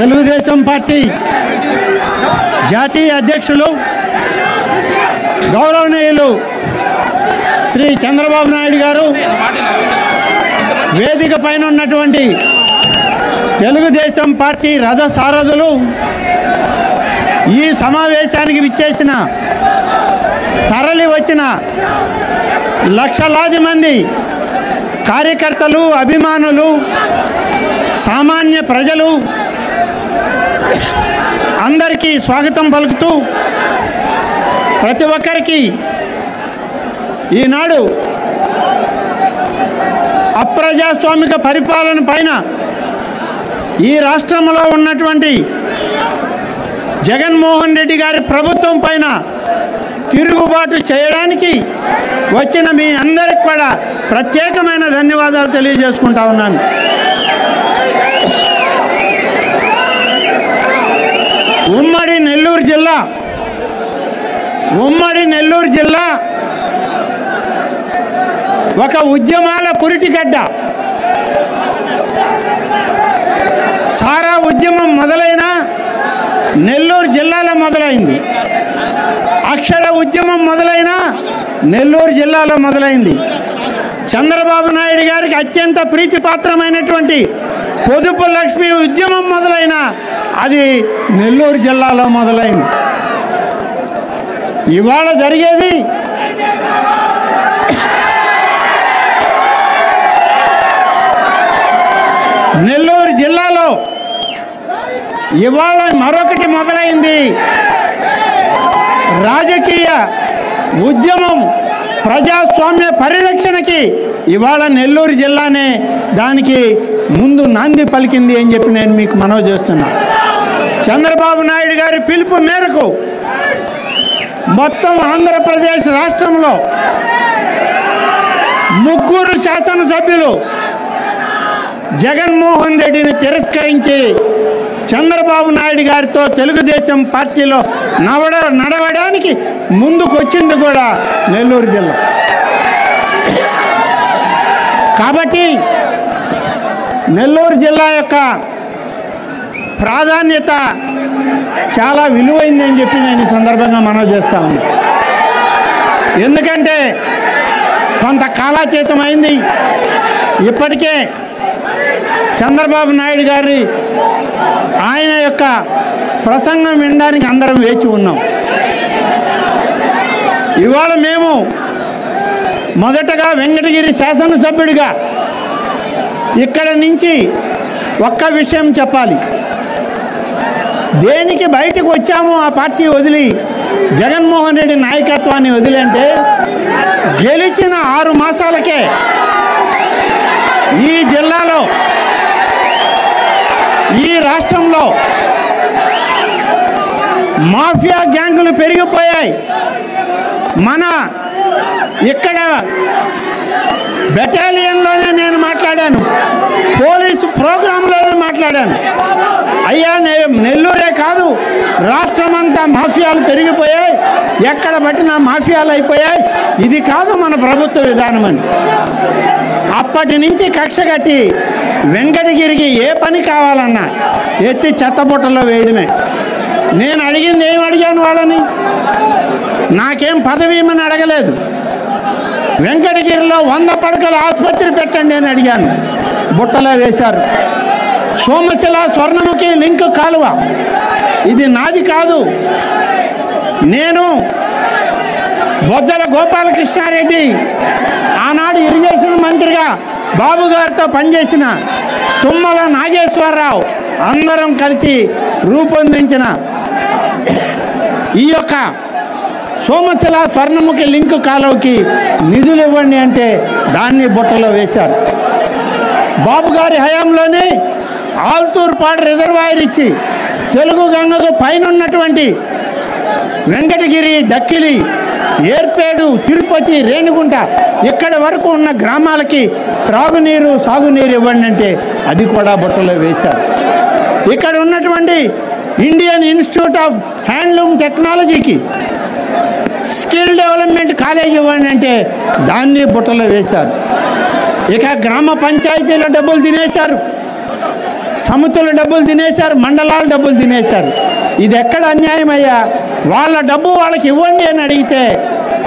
Telugu Desam party జాతీయ అధ్యక్షులు గౌరవనీయులు శ్రీ చంద్రబాబు నాయుడు గారు వేదిక పైన ఉన్నటువంటి తెలుగుదేశం పార్టీ రథసారథులు ఈ సమావేశానికి విచ్చేసిన తరలి వచ్చిన లక్షలాది మంది కార్యకర్తలు, అభిమానులు, సామాన్య ప్రజలు అందరికీ స్వాగతం పలుకుతూ ప్రతి ఒక్కరికి ఈనాడు అప్రజాస్వామిక పరిపాలన పైన ఈ రాష్ట్రంలో ఉన్నటువంటి జగన్మోహన్ రెడ్డి గారి ప్రభుత్వం పైన తిరుగుబాటు చేయడానికి వచ్చిన మీ అందరికి కూడా ప్రత్యేకమైన ధన్యవాదాలు తెలియజేసుకుంటా ఉన్నాను. ఉమ్మడి నెల్లూరు జిల్లా ఒక ఉద్యమాల పురిటిగడ్డ. సారా ఉద్యమం మొదలైన నెల్లూరు జిల్లాలో మొదలైంది. అక్షర ఉద్యమం మొదలైన నెల్లూరు జిల్లాలో మొదలైంది. చంద్రబాబు నాయుడు గారికి అత్యంత ప్రీతిపాత్రమైనటువంటి పొదుపు లక్ష్మి ఉద్యమం మొదలైన అది నెల్లూరు జిల్లాలో మొదలైంది. ఇవాళ జరిగేది నెల్లూరు జిల్లాలో. ఇవాళ మరొకటి మొదలైంది. రాజకీయ ఉద్యమం ప్రజాస్వామ్య పరిరక్షణకి ఇవాళ నెల్లూరు జిల్లానే దానికి ముందు నాంది పలికింది అని చెప్పి నేను మీకు మనవి చేస్తున్నా. చంద్రబాబు నాయుడు గారి పిలుపు మేరకు మొత్తం ఆంధ్రప్రదేశ్ రాష్ట్రంలో 3 శాసనసభ్యులు జగన్మోహన్ రెడ్డిని తిరస్కరించి చంద్రబాబు నాయుడు గారితో తెలుగుదేశం పార్టీలో నడవడానికి ముందుకొచ్చింది కూడా నెల్లూరు జిల్లా. కాబట్టి నెల్లూరు జిల్లా యొక్క ప్రాధాన్యత చాలా విలువైందని చెప్పి నేను ఈ సందర్భంగా మనవి చేస్తా ఉన్నాను. ఎందుకంటే కొంత కాలాతీతం అయింది. ఇప్పటికే చంద్రబాబు నాయుడు గారి ఆయన యొక్క ప్రసంగం వినడానికి అందరం వేచి ఉన్నాం. ఇవాళ మేము మొదటగా వెంకటగిరి శాసనసభ్యుడిగా ఇక్కడ నుంచి ఒక్క విషయం చెప్పాలి. దేనికి బయటకు వచ్చామో ఆ పార్టీ వదిలి, జగన్మోహన్ రెడ్డి నాయకత్వాన్ని వదిలి అంటే గెలిచిన 6 మాసాలకే ఈ జిల్లాలో, ఈ రాష్ట్రంలో మాఫియా గ్యాంగులు పెరిగిపోయాయి. మన ఇక్కడ బెటాలియన్లోనే నేను మాట్లాడాను, పోలీసు ప్రోగ్రాంలోనే మాట్లాడాను. అయ్యా, నెల్లూరే కాదు రాష్ట్రమంతా మాఫియాలు పెరిగిపోయాయి, ఎక్కడ పట్టినా మాఫియాలు అయిపోయాయి, ఇది కాదు మన ప్రభుత్వ విధానం అని. అప్పటి నుంచి కక్ష కట్టి వెంకటగిరికి ఏ పని కావాలన్నా ఎత్తి చెత్తబుట్టలో వేయడమే. నేను అడిగింది ఏం అడిగాను వాళ్ళని? నాకేం పదవి ఇమ్మని అడగలేదు. వెంకటగిరిలో 100 పడకల ఆసుపత్రి పెట్టండి అని అడిగాను, బుట్టలో వేశారు. సోమశిల స్వర్ణముఖి లింక్ కాలువ ఇది నాది కాదు. నేను బొజ్జల గోపాలకృష్ణారెడ్డి ఆనాడు ఇరిగేషన్ మంత్రిగా బాబు గారితో పనిచేసిన తుమ్మల నాగేశ్వరరావు అందరం కలిసి రూపొందించిన ఈ యొక్క సోమశిల స్వర్ణముఖి లింక్ కాలువకి నిధులు ఇవ్వండి అంటే దాన్ని బుట్టలో వేశారు. బాబు గారి హయాంలోనే ఆల్తూర్పాడు రిజర్వాయర్ ఇచ్చి తెలుగు గంగకు పైన ఉన్నటువంటి వెంకటగిరి, దక్కిలి, ఏర్పేడు, తిరుపతి, రేణిగుంట ఇక్కడ వరకు ఉన్న గ్రామాలకి త్రాగునీరు, సాగునీరు ఇవ్వండి అంటే అది కూడా బుట్టలో వేశారు. ఇక్కడ ఉన్నటువంటి ఇండియన్ ఇన్స్టిట్యూట్ ఆఫ్ హ్యాండ్లూమ్ టెక్నాలజీకి స్కిల్ డెవలప్మెంట్ కాలేజ్ ఇవ్వండి అంటే దాన్ని బుట్టలో వేశారు. ఇక గ్రామ పంచాయతీల డబ్బులు తినేశారు. సమితుల డబ్బులు తినేశారు, మండలాల డబ్బులు తినేశారు. ఇది ఎక్కడ అన్యాయం అయ్యా? వాళ్ళ డబ్బు వాళ్ళకి ఇవ్వండి అని అడిగితే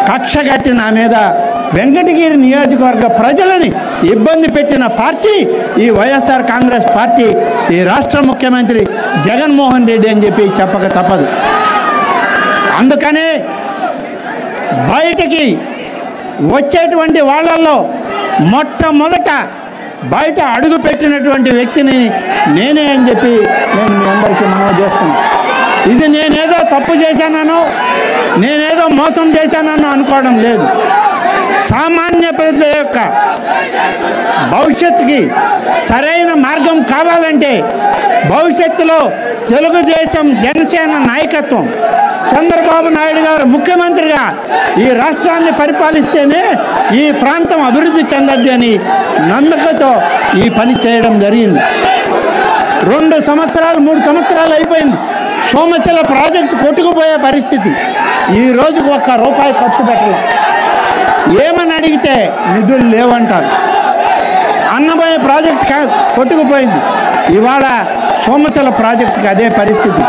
కక్ష కట్టి నా మీద వెంకటగిరి నియోజకవర్గ ప్రజలని ఇబ్బంది పెట్టిన పార్టీ ఈ వైఎస్ఆర్ కాంగ్రెస్ పార్టీ, ఈ రాష్ట్ర ముఖ్యమంత్రి జగన్మోహన్ రెడ్డి అని చెప్పి చెప్పక తప్పదు. అందుకనే బయటికి వచ్చేటువంటి వాళ్ళల్లో మొట్టమొదట బయట అడుగు పెట్టినటువంటి వ్యక్తిని నేనే అని చెప్పి నేను మీ అందరికీ మనవి చేస్తున్నాను. ఇది నేనేదో తప్పు చేశానో, నేనేదో మోసం చేశానో అనుకోవడం లేదు. సామాన్య ప్రజల యొక్క భవిష్యత్తుకి సరైన మార్గం కావాలంటే భవిష్యత్తులో తెలుగుదేశం జనసేన నాయకత్వం చంద్రబాబు నాయుడు గారు ముఖ్యమంత్రిగా ఈ రాష్ట్రాన్ని పరిపాలిస్తేనే ఈ ప్రాంతం అభివృద్ధి చెందద్ది అని నమ్మకంతో ఈ పని చేయడం జరిగింది. 2 సంవత్సరాలు 3 సంవత్సరాలు అయిపోయింది. సోమశిల ప్రాజెక్టు కొట్టుకుపోయే పరిస్థితి. ఈ రోజుకు ₹1 ఖర్చు పెట్టలేదు. ఏమని అడిగితే నిధులు లేవంటారు. అన్నమయ్య ప్రాజెక్టు కొట్టుకుపోయింది. ఇవాళ సోమశిల ప్రాజెక్టుకి అదే పరిస్థితి.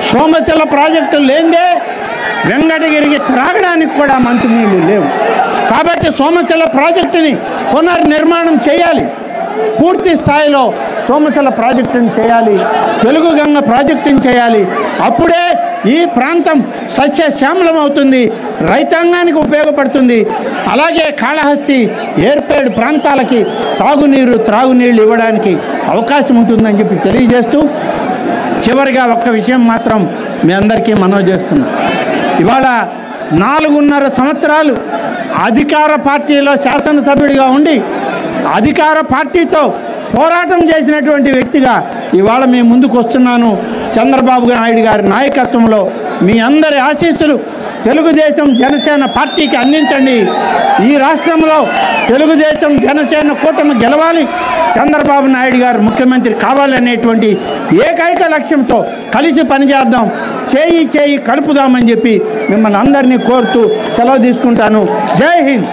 సోమశిల ప్రాజెక్టు లేదే వెంకటగిరికి త్రాగడానికి కూడా మంచినీళ్ళు లేవు. కాబట్టి సోమశిల ప్రాజెక్టుని పునర్నిర్మాణం చేయాలి. పూర్తి స్థాయిలో సోమశిల ప్రాజెక్టుని చేయాలి, తెలుగు గంగ ప్రాజెక్టుని చేయాలి. అప్పుడే ఈ ప్రాంతం సస్యశ్యామలం అవుతుంది, రైతాంగానికి ఉపయోగపడుతుంది. అలాగే కాళహస్తి ఏర్పేడు ప్రాంతాలకి సాగునీరు త్రాగునీళ్ళు ఇవ్వడానికి అవకాశం ఉంటుందని చెప్పి తెలియజేస్తూ చివరిగా ఒక్క విషయం మాత్రం మీ అందరికీ మనవి చేస్తున్నాం. ఇవాళ 4.5 సంవత్సరాలు అధికార పార్టీలో శాసనసభ్యుడిగా ఉండి అధికార పార్టీతో పోరాటం చేసినటువంటి వ్యక్తిగా ఇవాళ మీ ముందుకు వస్తున్నాను. చంద్రబాబు నాయుడు గారి నాయకత్వంలో మీ అందరి ఆశీస్సులు తెలుగుదేశం జనసేన పార్టీకి అందించండి. ఈ రాష్ట్రంలో తెలుగుదేశం జనసేన కూటమి గెలవాలి, చంద్రబాబు నాయుడు గారు ముఖ్యమంత్రి కావాలనేటువంటి ఏకైక లక్ష్యంతో కలిసి పనిచేద్దాం, చేయి కలుపుదామని చెప్పి మిమ్మల్ని అందరినీ కోరుతూ సెలవు తీసుకుంటాను. జై హింద్.